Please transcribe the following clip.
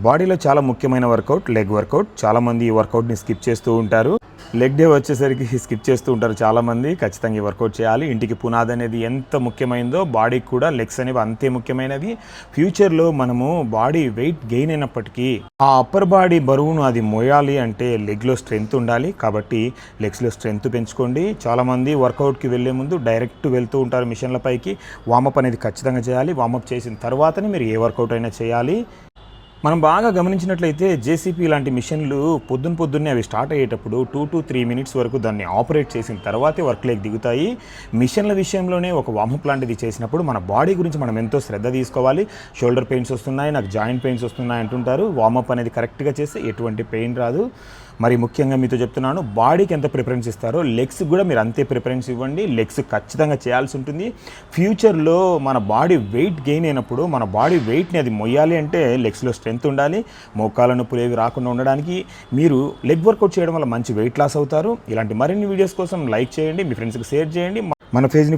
బాడీలో చాలా ముఖ్యమైన వర్కౌట్ లెగ్ వర్కౌట్. చాలామంది ఈ వర్కౌట్ని స్కిప్ చేస్తూ ఉంటారు. లెగ్ డే వచ్చేసరికి స్కిప్ చేస్తూ ఉంటారు చాలామంది. ఖచ్చితంగా ఈ వర్కౌట్ చేయాలి. ఇంటికి పునాది అనేది ఎంత ముఖ్యమైనదో బాడీకి కూడా లెగ్స్ అనేవి అంతే ముఖ్యమైనవి. ఫ్యూచర్లో మనము బాడీ వెయిట్ గెయిన్ అయినప్పటికీ ఆ అప్పర్ బాడీ బరువును అది మోయాలి అంటే లెగ్లో స్ట్రెంగ్త్ ఉండాలి. కాబట్టి లెగ్స్లో స్ట్రెంగ్త్ పెంచుకోండి. చాలామంది వర్కౌట్కి వెళ్ళే ముందు డైరెక్ట్ వెళ్తూ ఉంటారు మిషన్ల పైకి. వామప్ అనేది ఖచ్చితంగా చేయాలి. వామప్ చేసిన తర్వాతనే మీరు ఏ వర్కౌట్ అయినా చేయాలి. మనం బాగా గమనించినట్లయితే జేసీపీ లాంటి మిషన్లు పొద్దున్నే అవి స్టార్ట్ అయ్యేటప్పుడు 2 to 3 మినిట్స్ వరకు దాన్ని ఆపరేట్ చేసిన తర్వాతే వర్క్లోకి దిగుతాయి. మిషన్ల విషయంలోనే ఒక వామప్ లాంటిది చేసినప్పుడు మన బాడీ గురించి మనం ఎంతో శ్రద్ధ తీసుకోవాలి. షోల్డర్ పెయిన్స్ వస్తున్నాయి, నాకు జాయింట్ పెయిన్స్ వస్తున్నాయి అంటుంటారు. వామప్ అనేది కరెక్ట్గా చేస్తే ఎటువంటి పెయిన్ రాదు. మరి ముఖ్యంగా మీతో చెప్తున్నాను, బాడీకి ఎంత ప్రిఫరెన్స్ ఇస్తారో లెగ్స్ కూడా మీరు అంతే ప్రిఫరెన్స్ ఇవ్వండి. లెగ్స్ ఖచ్చితంగా చేయాల్సి ఉంటుంది. ఫ్యూచర్లో మన బాడీ వెయిట్ గెయిన్ అయినప్పుడు మన బాడీ వెయిట్ని అది మొయ్యాలి అంటే లెగ్స్లో స్ట్రెంగ్త్ ఉండాలి. మోకాళ్ళ నొప్పులు ఏవి రాకుండా ఉండడానికి మీరు లెగ్ వర్కౌట్ చేయడం వల్ల మంచి వెయిట్ లాస్ అవుతారు. ఇలాంటి మరిన్ని వీడియోస్ కోసం లైక్ చేయండి, మీ ఫ్రెండ్స్కి షేర్ చేయండి. మన పేజ్ని